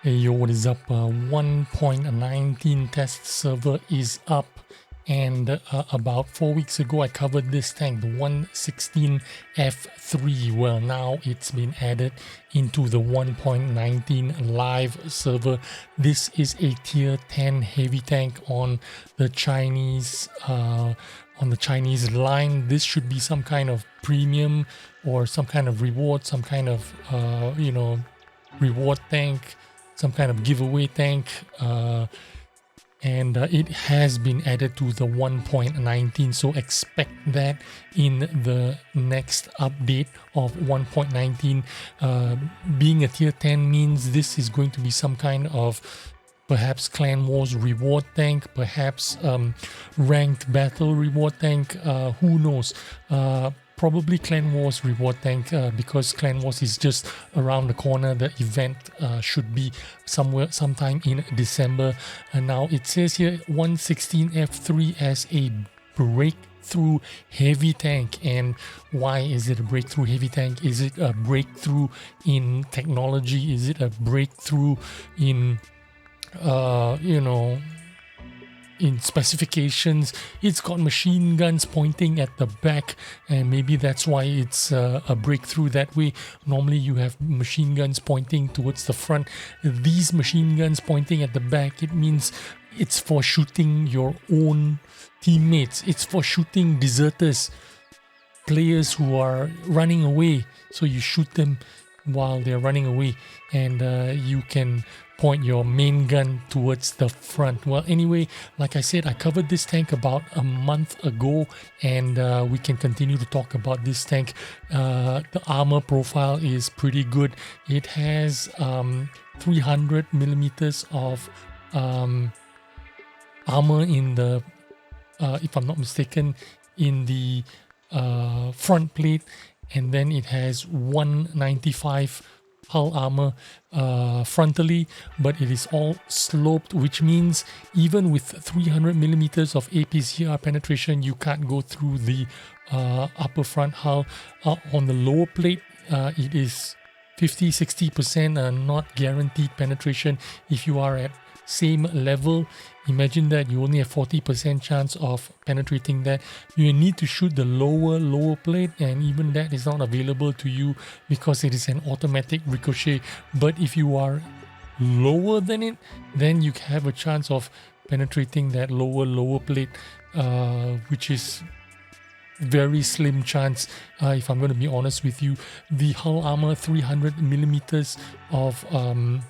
Hey yo, what is up? 1.19 test server is up, and about 4 weeks ago I covered this tank, the 116F3. Well, now it's been added into the 1.19 live server. This is a tier 10 heavy tank on the Chinese line. This should be some kind of premium or some kind of reward, some kind of reward tank, some kind of giveaway tank, and it has been added to the 1.19, so expect that in the next update of 1.19. Being a tier 10 means this is going to be some kind of perhaps Clan Wars reward tank, perhaps ranked battle reward tank, who knows. Probably Clan Wars reward tank, because Clan Wars is just around the corner. The event should be sometime in December. And now it says here 116F3 as a breakthrough heavy tank. And why is it a breakthrough heavy tank? Is it a breakthrough in technology? Is it a breakthrough in in specifications? It's got machine guns pointing at the back, and maybe that's why it's a breakthrough that way. Normally you have machine guns pointing towards the front. These machine guns pointing at the back, it means it's for shooting your own teammates. It's for shooting deserters, players who are running away. So you shoot them while they're running away, and you can point your main gun towards the front. Well, anyway, like I said, I covered this tank about a month ago, and we can continue to talk about this tank. The armor profile is pretty good. It has 300 millimeters of armor in the, if I'm not mistaken, in the front plate, and then it has 195 hull armor frontally, but it is all sloped, which means even with 300 millimeters of APCR penetration, you can't go through the upper front hull. On the lower plate, it is 50-60% not guaranteed penetration. If you are at same level, imagine that you only have 40% chance of penetrating that. You need to shoot the lower plate, and even that is not available to you because it is an automatic ricochet. But if you are lower than it, then you have a chance of penetrating that lower plate, which is very slim chance, if I'm going to be honest with you. The hull armor 300 millimeters of the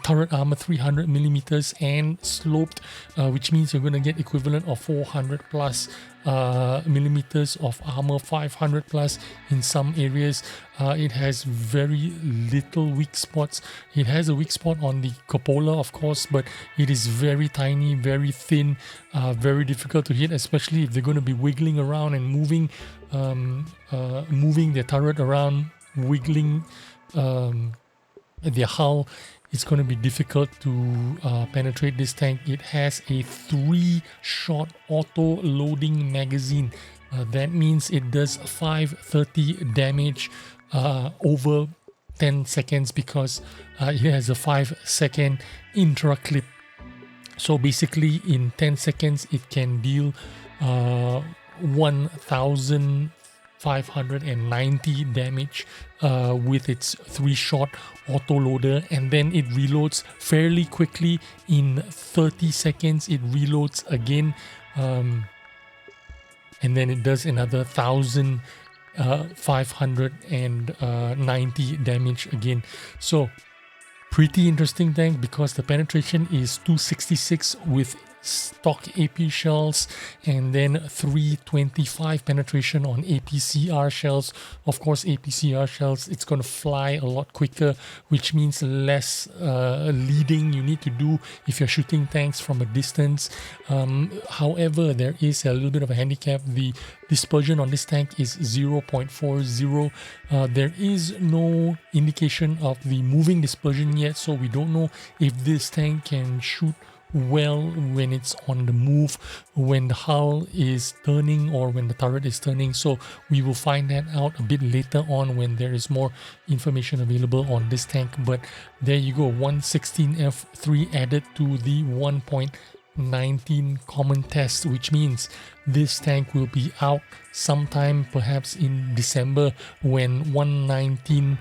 turret armor 300 millimeters and sloped, which means you're going to get equivalent of 400 plus millimeters of armor, 500 plus in some areas. It has very little weak spots. It has a weak spot on the cupola, of course, but it is very tiny, very thin, very difficult to hit, especially if they're going to be wiggling around and moving their turret around, wiggling their hull. It's going to be difficult to penetrate this tank. It has a 3-shot auto loading magazine. That means it does 530 damage over 10 seconds because it has a 5-second intra clip. So basically in 10 seconds it can deal 1,590 damage with its 3-shot autoloader, and then it reloads fairly quickly. In 30 seconds it reloads again, and then it does another 1,590 damage again. So pretty interesting tank because the penetration is 266 with stock AP shells, and then 325 penetration on APCR shells. Of course, APCR shells, it's going to fly a lot quicker, which means less leading you need to do if you're shooting tanks from a distance. However, there is a little bit of a handicap. The dispersion on this tank is 0.40. There is no indication of the moving dispersion yet, so we don't know if this tank can shoot well when it's on the move, when the hull is turning or when the turret is turning. So we will find that out a bit later on when there is more information available on this tank. But there you go, 116F3 added to the 1.19 common test, which means this tank will be out sometime perhaps in December when 119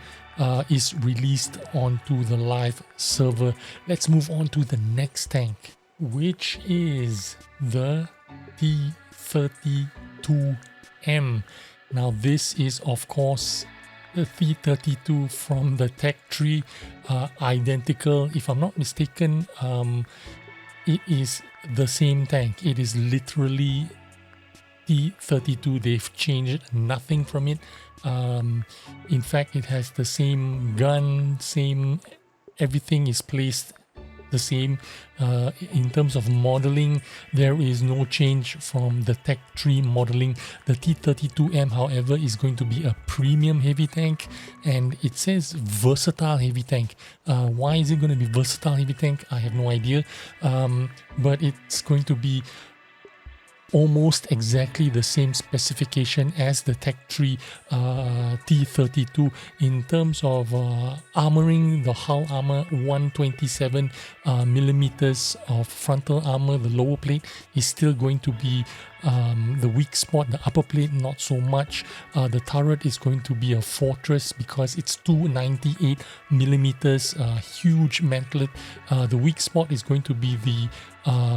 is released onto the live server. Let's move on to the next tank, which is the T32M. Now this is of course the T32 from the Tech Tree, identical. If I'm not mistaken, it is the same tank. It is literally T32. They've changed nothing from it. In fact, it has the same gun, same, everything is placed the same. In terms of modeling, there is no change from the Tech Tree modeling. The T32M, however, is going to be a premium heavy tank, and it says versatile heavy tank. Why is it going to be versatile heavy tank? I have no idea, but it's going to be almost exactly the same specification as the Tech Tree T32 in terms of armoring. The hull armor, 127 millimeters of frontal armor. The lower plate is still going to be the weak spot. The upper plate not so much. The turret is going to be a fortress because it's 298 millimeters, huge mantlet. The weak spot is going to be the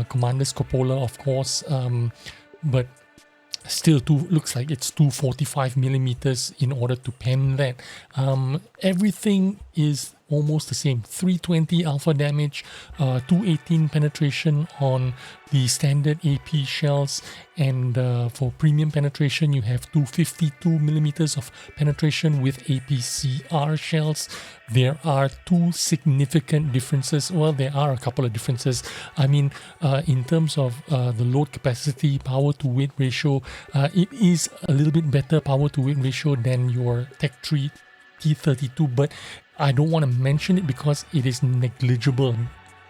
commander's cupola, of course, but still looks like it's 245 millimeters in order to pen that. Everything is almost the same. 320 alpha damage, 218 penetration on the standard AP shells, and for premium penetration you have 252 millimeters of penetration with APCR shells. There are two significant differences. Well, there are a couple of differences. I mean, in terms of the load capacity, power to weight ratio, it is a little bit better power to weight ratio than your Tech Tree T32, but I don't want to mention it because it is negligible.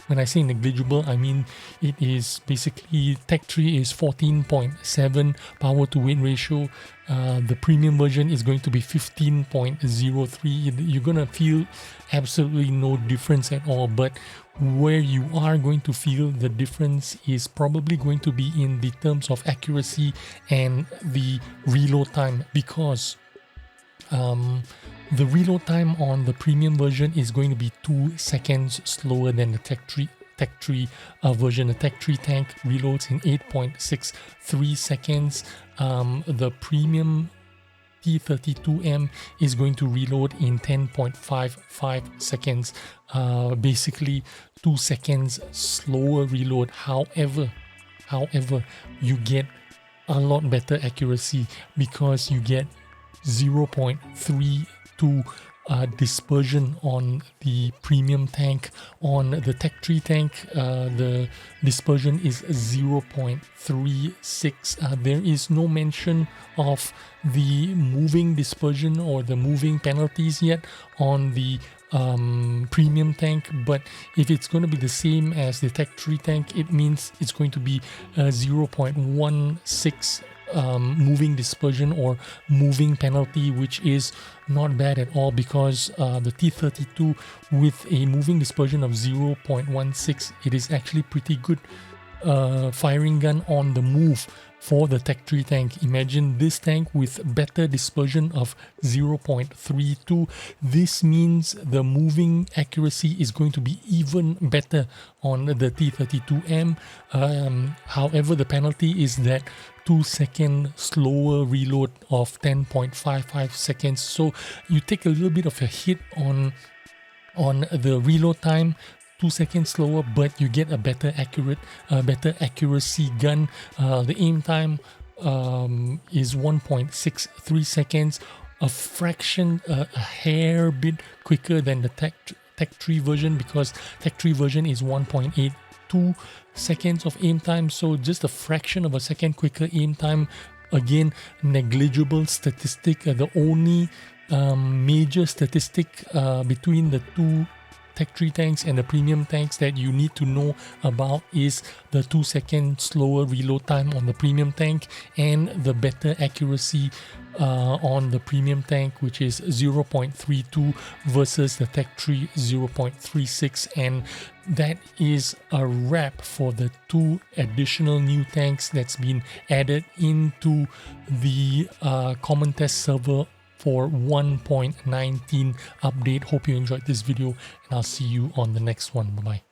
When I say negligible, I mean it is basically Tech Tree is 14.7 power to weight ratio. The premium version is going to be 15.03. You're going to feel absolutely no difference at all, but where you are going to feel the difference is probably going to be in the terms of accuracy and the reload time, because the reload time on the premium version is going to be 2 seconds slower than the Tech Tree version. The Tech Tree tank reloads in 8.63 seconds. The premium T32M is going to reload in 10.55 seconds. Basically 2 seconds slower reload. However, you get a lot better accuracy because you get 0.32 dispersion on the premium tank. On the Tech Tree tank, the dispersion is 0.36. There is no mention of the moving dispersion or the moving penalties yet on the premium tank, but if it's going to be the same as the Tech Tree tank, it means it's going to be 0.16 moving dispersion or moving penalty, which is not bad at all, because the T32 with a moving dispersion of 0.16, it is actually pretty good firing gun on the move for the Tech Tree tank. Imagine this tank with better dispersion of 0.32. This means the moving accuracy is going to be even better on the T32M. However, the penalty is that 2-second slower reload of 10.55 seconds. So you take a little bit of a hit on the reload time, 2 seconds slower, but you get a better accuracy gun. The aim time is 1.63 seconds, a hair bit quicker than the Tech Tree version, because Tech Tree version is 1.82 seconds of aim time, so just a fraction of a second quicker aim time. Again, negligible statistic. The only major statistic between the two Tech 3 tanks and the premium tanks that you need to know about is the 2-second slower reload time on the premium tank and the better accuracy on the premium tank, which is 0.32 versus the Tech 3 0.36. And that is a wrap for the 2 additional new tanks that's been added into the common test server for 1.19 update. Hope you enjoyed this video, and I'll see you on the next one. Bye bye.